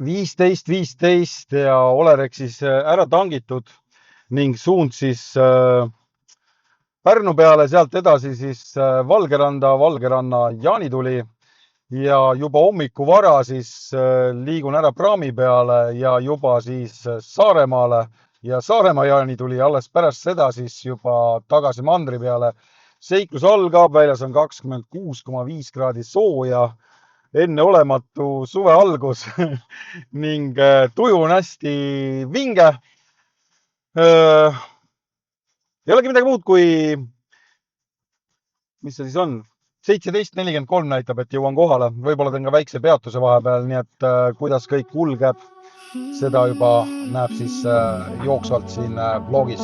15 ja Olerek siis ära tangitud ning suund siis Pärnu peale, sealt edasi siis Valgeranda, Valgeranna Jaanituli ja juba hommiku vara siis liigun ära praami peale ja juba siis Saaremaale ja Saaremaa Jaanituli ja alles pärast seda siis juba tagasi mandri peale. Seiklus algab, väljas on 26,5 kraadi sooja, enneolematu suve algus ning tuju on hästi vinge. Ei olegi midagi muud kui, mis see siis on? 17.43 näitab, et jõuan kohale. Võib-olla teen ka väikse peatuse vahepeal, nii et kuidas kõik kulgeb, seda juba näeb siis jooksvalt siin vlogis.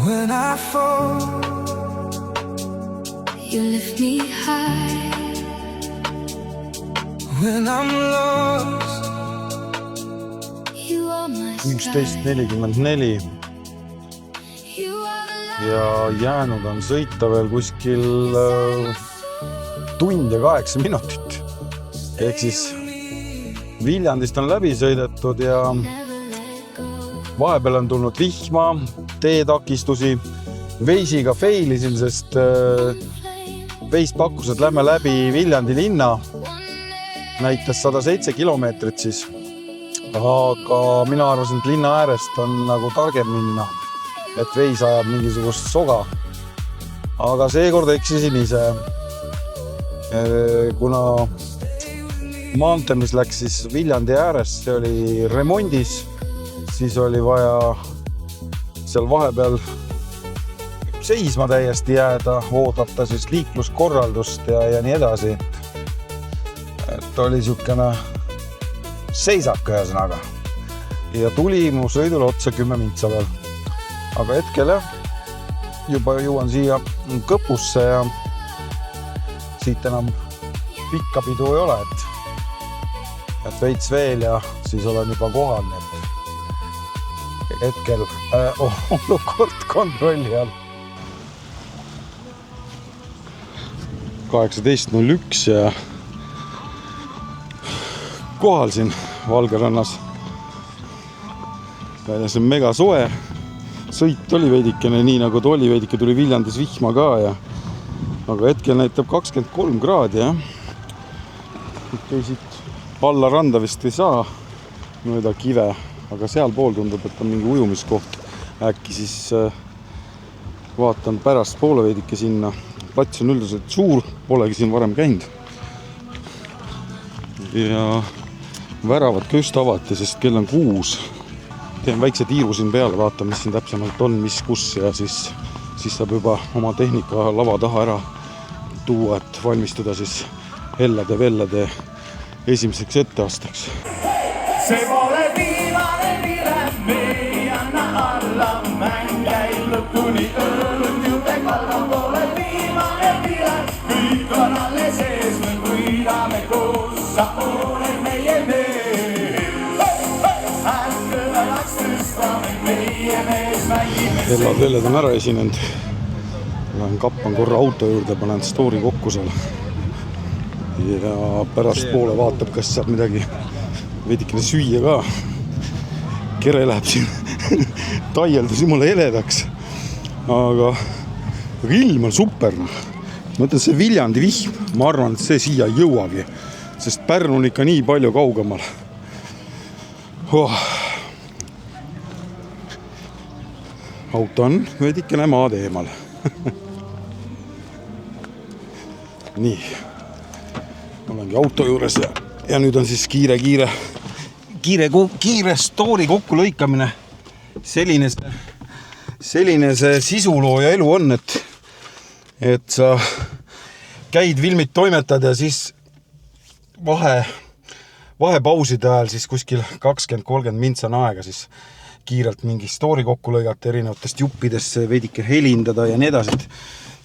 When I fall, you lift me high. When I'm lost, you are my sky. 16.44 ja jäänud on sõita veel kuskil tund ja 8 minutit. Ehk siis Viljandist on läbi sõidetud ja vahepeal on tulnud vihma, teetakistusi. Veisiga failisin, sest Veis pakkus, et lähme läbi Viljandi linna. Näitas 107 kilomeetrit siis. Aga mina arvasin, et linna äärest on nagu targem minna, et Veis ajab mingisugust soga. Aga seekord eksisin ise. Kuna maantee, mis läks siis Viljandi äärest, see oli remondis, siis oli vaja seal vahepeal seisma täiesti jääda, oodata siis liikluskorraldust ja nii edasi. Et oli siukene seisak ühesõnaga. Ja tuli mu sõidul otsa 10 mintsa veel. Aga hetkel juba jõuan siia Kõpusse ja siit enam pikka pidu ei ole, et veits veel ja siis olen juba kohal. Hetkel olukord kontrolli all. 18.01 ja kohal siin Valgerannas. Väljas on mega soe. Sõit oli veidikene nii nagu ta oli, veidike tuli Viljandis vihma ka ja aga hetkel näitab 23 kraadi ja siit alla randa vist ei saa mööda kive, aga seal pool tundub, et on mingi ujumiskoht. Äkki siis vaatan pärast poole veidike sinna. Plats on üldiselt suur, polegi siin varem käinud. Ja väravad ka just avati, sest kell on 6. Teen väikse tiiru siin peale, vaatan, mis siin täpsemalt on, mis kus ja siis saab juba oma tehnika lava taha ära tuua, et valmistuda siis hellade vellade esimeseks etteasteks. See pole viimane vilet, me ei anna alla, mäng käib lõpuni õlut juurde kallam, pole viimane vilet, kõik on alles ees, me võidame koos, sa oled meie mees. Ärkele laks tõstame, meie mees mängime. Hellad vellad on ära esinenud. Lähen kappan korra auto juurde, panen story kokku seal. Ja pärast poole vaatab, kas saab midagi veidikene süüa ka. Kere läheb siin taieldusi mulle heledaks. Aga ilm on super. Mõtlen, see Viljandi vihm, ma arvan, et see siia ei jõuagi, sest Pärnu on ikka nii palju kaugemal. Auto on veidikene maad eemal. Nii. Olengi auto juures ja nüüd on siis kiire story kokku lõikamine. Selline see sisulooja elu on, et sa käid filmid toimetad ja siis vahepauside ajal siis kuskil 20-30 mintsan aega siis kiirelt mingi story kokku lõigata erinevatest juppidesse, veidike helindada ja nii edasi.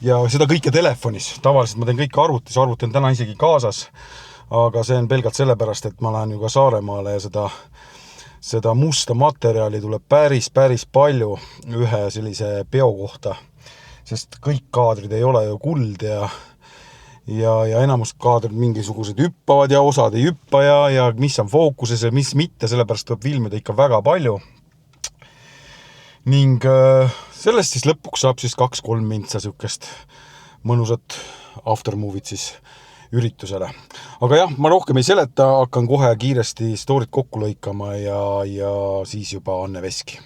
Ja seda kõike telefonis. Tavaliselt ma teen kõike arvutis, arvuti on täna isegi kaasas, aga see on pelgalt sellepärast, et ma lähen ju ka Saaremaale ja seda seda musta materjali tuleb päris palju ühe sellise peo kohta, sest kõik kaadrid ei ole ju kuld ja enamus kaadrid mingisugused hüppavad ja osad ei hüppa ja mis on fookuses ja mis mitte, sellepärast tuleb filmida ikka väga palju. Ning sellest siis lõpuks saab siis 2-3 mintsa sükest mõnusat aftermovit siis üritusele. Aga jah, ma rohkem ei seleta, hakkan kohe kiiresti storyt kokku lõikama ja siis juba Anne Veski.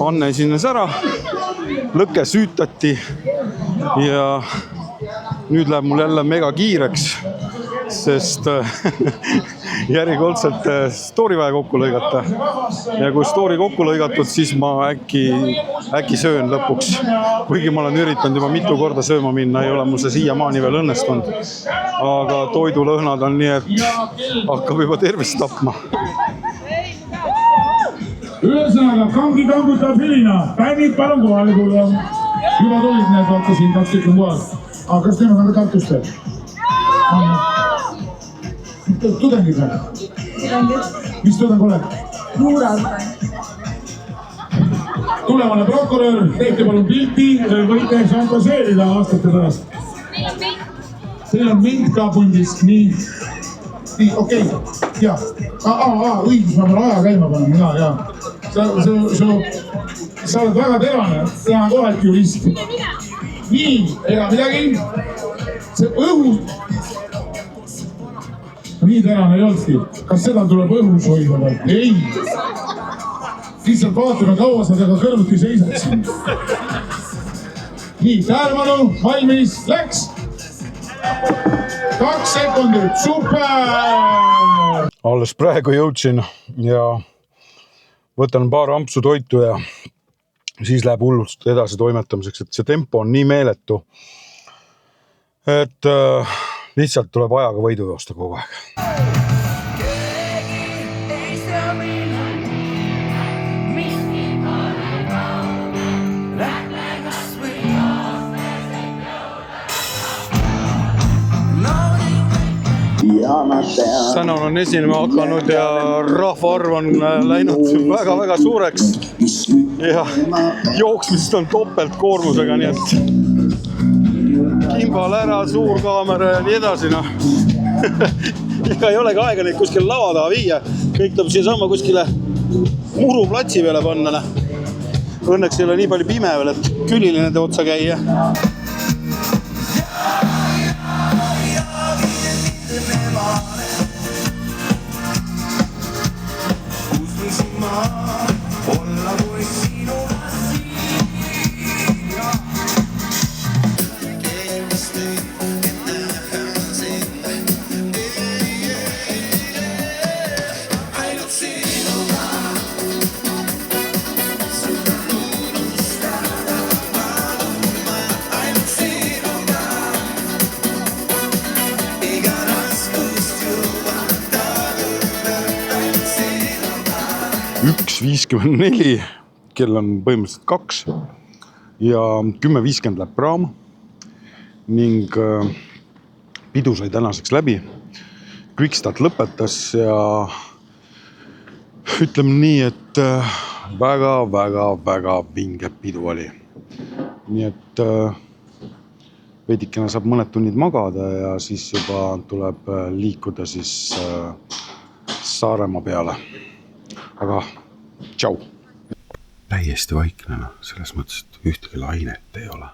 Anne esines ära, lõke süütati ja nüüd läheb mul jälle mega kiireks, sest järjekordselt story vaja kokku lõigata. Ja kui story kokku lõigatud, siis ma äkki söön lõpuks. Kuigi ma olen üritanud juba mitu korda sööma minna, ei ole mul see siiamaani veel õnnestunud. Aga toidulõhnad on nii, et hakkab juba tervist tapma. Ühesõnaga, kangi kangutab Helina. Bändid palun kohale tulla. Juba tulid need, vaata siin 2 tükki kohal. Aga kas teema on ka Tartuste? Tudengid või? Mis tudeng oled? Juurad. Tulevane prokurör, tehke palun pilti, võite šantaseerida aastate pärast. Teil on mint ka pundis, nii, okei, ja. Õigus, ma pean aja käima panen, ja. Sa oled väga terane, tean kohe, et jurist. Nii, ega midagi. See õhu... Nii terane ei olnudki. Kas seda tuleb õhus hoida või? Ei. Lihtsalt vaatame, kaua sa tega kõrvuti seisaksin. Nii, tähelepanu, valmis, läks. 2 sekundit, super! Alles praegu jõudsin ja võtan paar ampsu toitu ja siis läheb hullust edasi toimetamiseks, et see tempo on nii meeletu, et lihtsalt tuleb ajaga võidu joosta kogu aeg. Tänan on esinema hakanud ja rahvaarv on läinud väga suureks ja jooksmist on topeltkoormusega, nii et kimbal ära, suur kaamera ja nii edasi. Ega ei olegi aega neid kuskil lava taha viia, kõik tuleb siia sama kuskile muruplatsi peale panna. Õnneks ei ole nii palju pime veel, et külili nende otsa käia. Üks 54, kell on põhimõtteliselt 2 ja 10.50 läheb praam ning pidu sai tänaseks läbi. Quickstart lõpetas ja ütleme nii, et väga vinge pidu oli. Nii et veidikene saab mõned tunnid magada ja siis juba tuleb liikuda siis Saaremaa peale. Aga tšau! Täiesti vaikne, selles mõttes, et ühtegi lainet ei ole.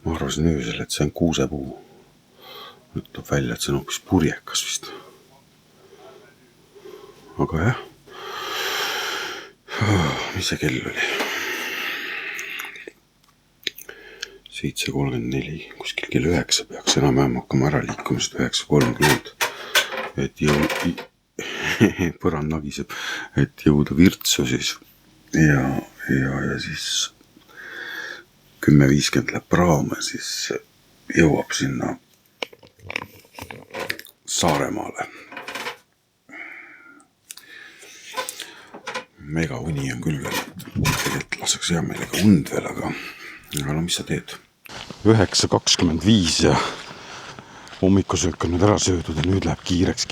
Ma arvasin öösel, et see on kuusepuu. Nüüd tuleb välja, et see on hoopis purjekas vist. Aga jah. Mis see kell oli? 7.34, kuskil kell 9 peaks enam-vähem hakkama ära liikumisest 9.30. Et põrand nagiseb, et jõuda Virtsu siis ja siis 10.50 läheb praam ja siis jõuab sinna Saaremaale. Megauni on küll veel, tegelikult laseks hea meelega und veel, aga no mis sa teed? 9:25 ja hommikusöök on nüüd ära söödud ja nüüd läheb kiireks.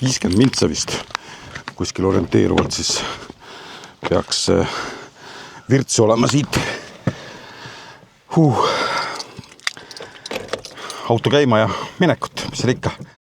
$50 mintsa vist kuskil orienteeruvalt, siis peaks virtsu olema siit auto käima ja minekut, mis seal ikka.